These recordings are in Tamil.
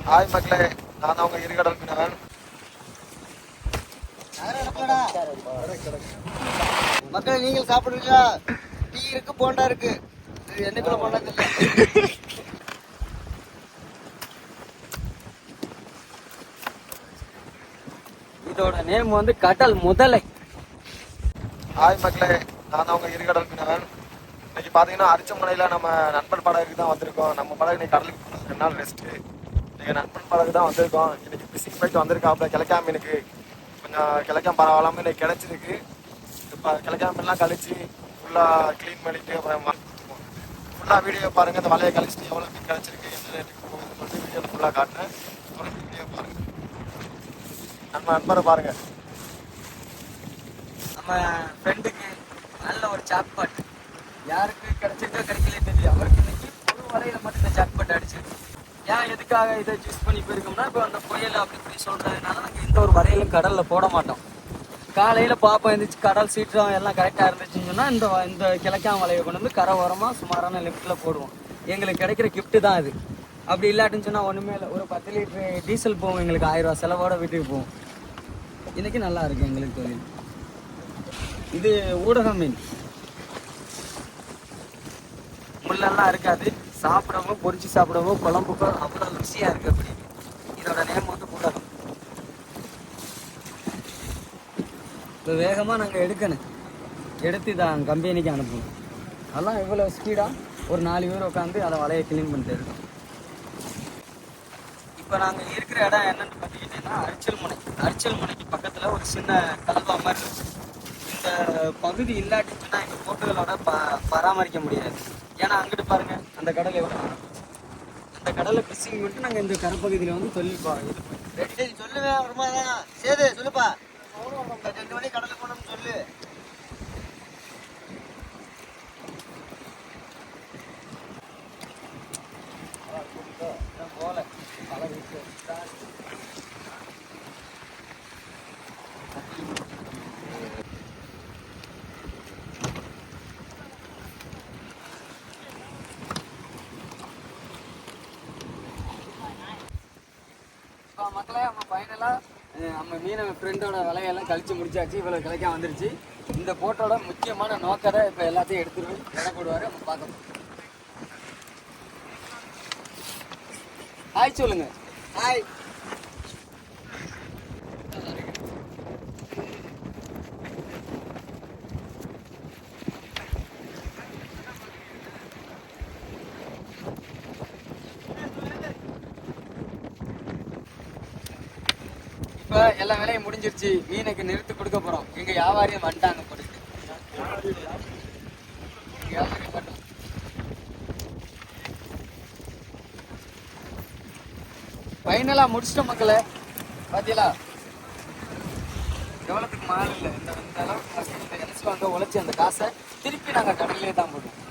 ஹாய் மக்களே, நான் அவங்க இருகடல் மீனவன். மக்களே, நீங்கள் சாப்பிடுறீங்களா? டீ இருக்கு, போண்டா இருக்கு. என்னக்குள்ள போண்டா தெரியல. இதோட நேம் வந்து கடல் முதலை. ஹாய் மக்களே, நான் அவங்க இருகடல் மீனவன். இன்னைக்கு பார்த்தீங்கன்னா அரிச்சமனையில் நம்ம நண்பன் படகுக்கு தான் வந்திருக்கோம். நம்ம படகு இன்னைக்கு கடலுக்கு போனோம், 2 நாள் ரெஸ்ட்டு. இன்னைக்கு நண்பன் படகு தான் வந்திருக்கோம். இன்னைக்கு ஃபிஷிங் போயிட்டு வந்திருக்காப்புல. கிழக்கா மீனுக்கு கொஞ்சம் கிழக்கம் பரவாயில்லாமல் இன்னைக்கு கிடச்சிருக்கு. இப்போ கிழக்கா மீன்லாம் கழிச்சு ஃபுல்லாக க்ளீன் பண்ணிட்டு அப்புறம் ஃபுல்லாக வீடியோ பாருங்கள். இந்த வலையை கழிச்சிட்டு எவ்வளோ மீன் கிடச்சிருக்கு, எந்த ரேட்டுக்கு போகுதுன்னு சொல்லிட்டு வீடியோவில் ஃபுல்லாக காட்டுறேன். அப்புறம் வீடியோ பாருங்கள், நம்ம நண்பரை பாருங்கள். நம்ம ஃப்ரெண்டுக்கு நல்ல ஒரு சாக்பாட். யாருக்கு கிடைச்சிருக்கோ கிடைக்கல தெரியல. அவருக்கு இன்னைக்கு ஒரு வலையில மட்டும் இந்த சாக்பாட் அடிச்சிருக்கு. ஏன் எதுக்காக இதை சூஸ் பண்ணி போயிருக்கோம்னா, இப்போ அந்த புயல் அப்படி இப்படி சொல்றதுனால நாங்கள் எந்த ஒரு வரையிலும் கடலில் போட மாட்டோம். காலையில் பாப்பா இருந்துச்சு, கடல் சீற்றம் எல்லாம் கரெக்டாக இருந்துச்சுன்னு சொன்னால் இந்த கிழக்காம் வலையை கொண்டு வந்து கரை ஓரமாக சுமாரான லிமிட்டில் போடுவோம். எங்களுக்கு கிடைக்கிற கிஃப்ட்டு தான் இது. அப்படி இல்லாட்டுன்னு சொன்னால் ஒன்றுமே இல்லை. ஒரு 10 லிட்டரு டீசல் போகும், எங்களுக்கு 1000 ரூபா செலவோட வீட்டுக்கு போகும். இன்றைக்கி நல்லா இருக்குது எங்களுக்கு தொழில். இது ஊடக மீன், முள்ளெல்லாம் இருக்காது. சாப்பிடவும் பொரிச்சு சாப்பிடவும் குழம்புக்கோ அவ்வளோ ருசியாக இருக்குது. அப்படி இதோட நேம் வந்து ஊடகம். இப்போ வேகமாக நாங்கள் எடுத்து தான் கம்பெனிக்கு அனுப்பணும். அதெல்லாம் இவ்வளோ ஸ்பீடாக ஒரு 4 பேர் உட்காந்து அதை வலையை க்ளீன் பண்ணிட்டு இருக்கோம். இப்போ நாங்கள் இருக்கிற இடம் என்னென்னு பார்த்துக்கிட்டிங்கன்னா அரிச்சல் முனைக்கு பக்கத்தில் ஒரு சின்ன கல்வா மாதிரி இருக்கும். இந்த பகுதி இல்லாட்டிச்சுன்னா எங்கள் போட்டுகளோட பராமரிக்க முடியாது. ஏன்னா அங்கிட்டு பாருங்கள், அந்த கடல் எவ்வளோ, அந்த கடலை ஃபிஷிங் பண்ணிட்டு நாங்கள் இந்த கரைப்பகுதியில் வந்து தொழில் சரி, சொல்லுவேன். வருமா சேது சொல்லுப்பா. 2 மணி கடலுக்கு போனோம்னு சொல்லு. போல மக்களே, நம்ம ஃபைனலாக நம்ம மீனவ ஃப்ரெண்டோட வலையெல்லாம் கழிச்சு முடிச்சாச்சு. இவ்வளோ கிழக்கா வந்துருச்சு. இந்த போட்டோட முக்கியமான நோக்கத்தை இப்போ எல்லாத்தையும் எடுத்துருவேன், இட போடுவார். நம்ம பார்க்கணும். ஹாய் சொல்லுங்க. ஹாய். இப்போ எல்லா வேலையும் முடிஞ்சிருச்சு. மீனுக்கு நிறுத்தி கொடுக்க போகிறோம். எங்கள் வியாபாரியம் வந்துட்டாங்க போட்டுட்டு. ஃபைனலாக முடிச்சிட்டோம் மக்களே. பார்த்தீங்களா எவ்வளோத்துக்கு மாறு இல்லை. இந்த அளவுக்கு இந்த எலசி வாங்க உழைச்சி அந்த காசை திருப்பி நாங்கள் கடல்லே தான் போடுவோம்.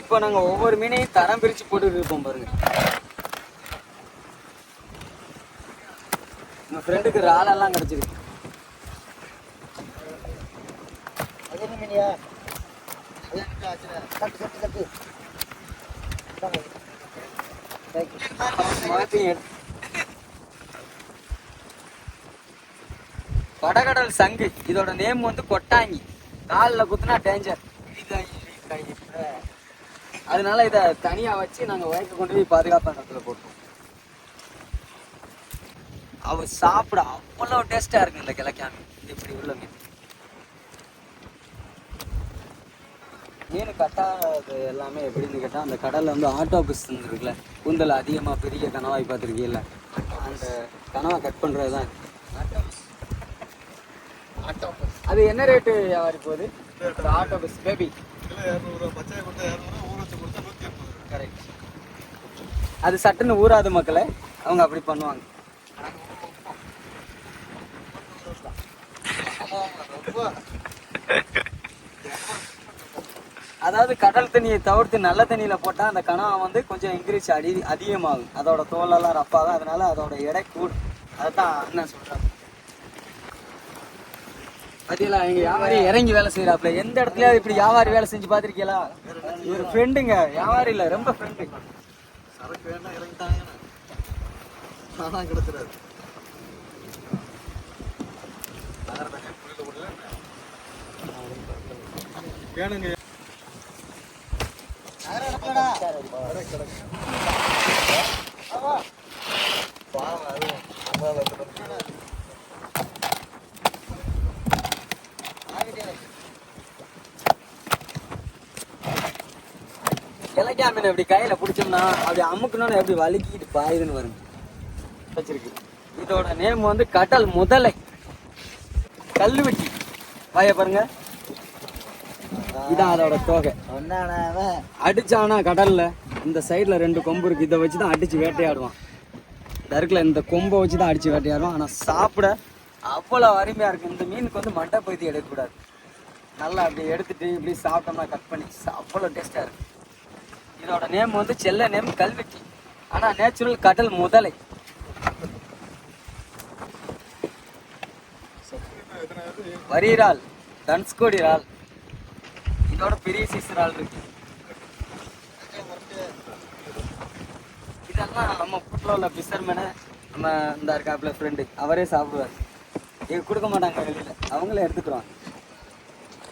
இப்போ நாங்கள் ஒவ்வொரு மீனையும் தரம் பிரித்து போட்டுட்டு இருப்போம் பாருங்க. நம்ம ஃப்ரெண்டுக்கு இறாலெல்லாம் கிடச்சிருக்கு. அது என்ன மீனியா? அது எனக்கு ஆச்சுல. சட்டு வடகடல் சங்கு. இதோட நேம் வந்து கொட்டாங்கி. காலில் குத்துனா டேஞ்சர். அதனால இதை தனியாக வச்சு நாங்கள் வயக்க கொண்டு போய் பாதுகாப்பான இடத்துல போட்டோம். அவ சாப்பிட அவ்வளோ டேஸ்டாக இருக்கு இந்த கிழக்காமி. இப்படி உள்ள மீன் கட்டாது எல்லாமே எப்படின்னு கேட்டால், அந்த கடலில் வந்து ஆட்டோபஸ் இருக்குல்ல, கூந்தல் அதிகமாக பெரிய கனவாய் பார்த்துருக்கீல்ல, அந்த கனவை கட் பண்ணுறது தான் ஆட்டோபஸ். அது என்ன ரேட்டு வியாபாரி போகுது? Octopus baby correct. அது சட்டுன்னு ஊறாது மக்களே, அவங்க அப்படி பண்ணுவாங்க. அதாவது கடல் தண்ணியை தவிர்த்து நல்ல தண்ணியில போட்டா அந்த கனவா வந்து கொஞ்சம் இன்க்ரீஸ் அதிகமாகும். அதோட தோலெல்லாம் ரப்பாகும். அதனால அதோட எடை கூடும். அதுதான் அண்ணன் சொல்றாரு. பாத்தீங்களா, எங்க வியாபாரி இறங்கி வேலை செய்யறாப்ல. எந்த இடத்துல இப்படி வியாபாரி வேலை செஞ்சு பாத்திருக்கீங்களா? ஒரு ஃப்ரெண்டுங்க, வியாபாரி இல்ல, ரொம்ப ஃப்ரெண்டு. சரக்கு வேணா இறங்கிட்டாங்க, ஆனால் கிடைச்சிடாது. வேணுங்க. இலக்கியா மீன் இப்படி கையில பிடிச்சோம்னா அப்படி அமுக்கணும்னு எப்படி வலிக்கிட்டு பாயுதுன்னு வரும். வச்சிருக்கு. இதோட நேம் வந்து கடல் முதலை, கல்லுவெட்டி. வாய பாருங்க, இதான் அதோட தோகை. அடிச்சானா கடல்ல இந்த சைடுல 2 கொம்பு இருக்கு, இதை வச்சுதான் அடிச்சு வேட்டையாடுவான். தருக்குல இந்த கொம்பை வச்சுதான் அடிச்சு வேட்டையாடுவான். ஆனா சாப்பிட அவ்வளவு அருமையா இருக்கு. இந்த மீனுக்கு வந்து மண்டை பகுதி எடுக்கக்கூடாது. நல்லா அப்படி எடுத்துட்டு இப்படி சாப்பிட்டோம்னா கட் பண்ணி அவ்வளவு டேஸ்டா இருக்கு. இதோட நேம் வந்து செல்ல நேம் கல்வெட்டி, ஆனா நேச்சுரல் கடல் முதலை. வரியிறால், தனுஷ்கோடி இறால், இதோட பெரிய சைஸ் இறால் இருக்கு. இதெல்லாம் நம்ம வீட்டில் உள்ள பிசர்மேனை நம்ம இந்த இருக்காப்புல ஃப்ரெண்டு அவரே சாப்பிடுவார். இங்க கொடுக்க மாட்டாங்க வெளியில, அவங்களே எடுத்துக்கிறோம்.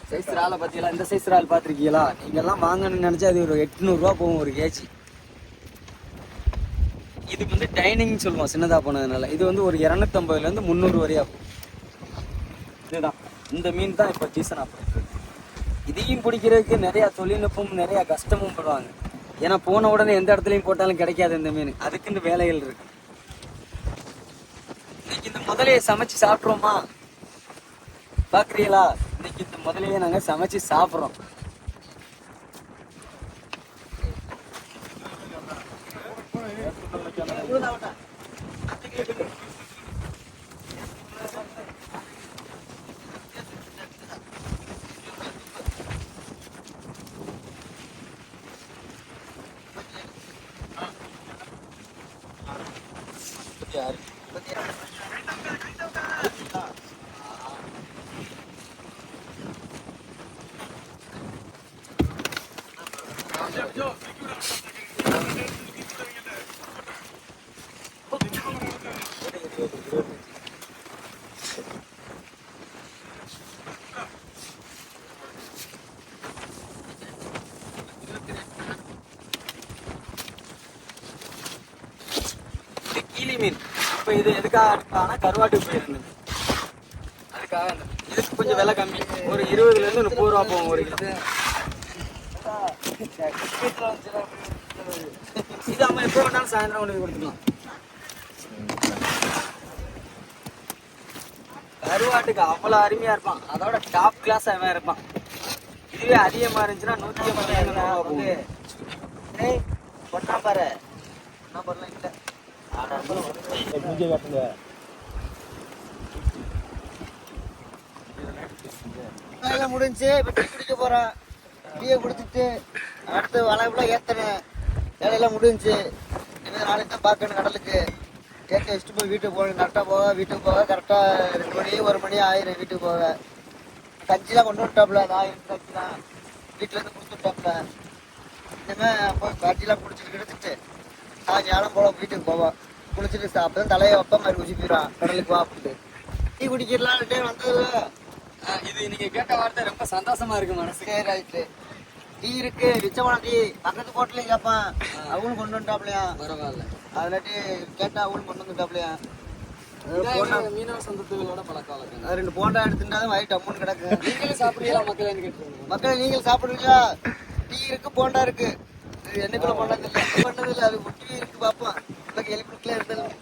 சைஸ் இறாலை பார்த்தீங்களா? இந்த சைஸ் இறால் பார்த்துருக்கீங்களா? நீங்க எல்லாம் வாங்கணும்னு நினைச்சா அது ஒரு 800 ரூபா போகும் ஒரு கேஜி. இதுக்கு வந்து டைனிங் சொல்லுவோம் சின்னதா போனதுனால. இது வந்து ஒரு 250 300 வரையா போகும். இதுதான் இந்த மீன் தான் இப்போ சீசன் ஆகும். இதையும் பிடிக்கிறதுக்கு நிறைய தொழில்நுட்பமும் நிறைய கஷ்டமும் படுவாங்க. ஏன்னா போன உடனே எந்த இடத்துலையும் போட்டாலும் கிடைக்காது இந்த மீன். அதுக்குன்னு வேலைகள் இருக்கு. இன்னைக்கு இந்த முதலையை சமைச்சு சாப்பிட்றோமா பாக்குறீங்களா? இன்னைக்கு இந்த முதலையை நாங்க சமைச்சு சாப்பிட்றோம். கீழி மீன். இப்போ இது எதுக்காக எடுத்தானா கருவாட்டுக்கு போயிருந்தது. அதுக்காக இதுக்கு கொஞ்சம் விலை கம்மி, ஒரு 20 30 ரூபா போகும் ஒரு கிலோ. இது நம்ம எப்போ வேணாலும் சாயந்தரம் கொண்டு போய் கொடுத்துக்கலாம். கருவாட்டுக்கு அவ்வளோ அருமையா இருப்பான். அதோட டாப் கிளாஸ் அவன் இருப்பான். இதுவே அதிகமா இருந்துச்சுன்னா 150 ரூபா போகும். பொண்ணா பாரு, என்ன பண்ணலாம் இல்லை. வேலை முடிஞ்சு இப்போ டீ குடிக்க போறேன். டீயை குடிச்சிட்டு அடுத்து வளைவுல ஏத்தணும். வேலையெல்லாம் முடிஞ்சு இனிமேல் நாளைக்கு தான் பார்க்கணும் கடலுக்கு. கேட்க வச்சுட்டு போய் வீட்டுக்கு போகணும். கரெக்டாக போக வீட்டுக்கு போக கரெக்டாக 2 மணி 1 மணி ஆயிரும் வீட்டுக்கு போக. கஞ்சிலாம் கொண்டு வந்துட்டாப்புல, நான் கஞ்சிலாம் வீட்டிலேருந்து கொடுத்துட்டாப்புல. இனிமேல் போய் கஞ்சிலாம் குடிச்சிட்டு கிடச்சிட்டு சாயங்காலம் போல வீட்டுக்கு போவோம். குளிச்சுட்டு அப்பதான் தலையை வைப்ப மாதிரி குச்சி போயிடும். கடலுக்கு வா அப்படின்ட்டு டீ குடிக்கிறலான்ட்டே வந்தது. இது நீங்க கேட்ட வார்த்தை ரொம்ப சந்தோஷமா இருக்கு மனசுக்கு. ரைட்டு, டீ இருக்கு நிச்சயமான டீ பக்கத்து போட்டுலையும் கேட்பான். அவங்களும் கொண்டு வந்துட்டாப்லையா, பரவாயில்ல. அதுலாட்டி கேட்டா அவங்களும் கொண்டு வந்துட்டாப்லையா. மீனவ சொந்தத்துகளோட பழக்க வழக்கம். 2 போண்டா எடுத்துட்டாலும் வயிற்று அம்மன் கிடக்கு. நீங்களும் சாப்பிடுறீங்களா மக்கள் கேட்டு? மக்கள் நீங்கள் சாப்பிடுறீங்களா? டீ இருக்கு, போண்டா இருக்கு. என்னைக்குள்ள போண்டா தெரியல, பண்ணதில்லை. அது டீ இருக்கு பார்ப்போம். எலிக்குள்ள இருந்தாலும்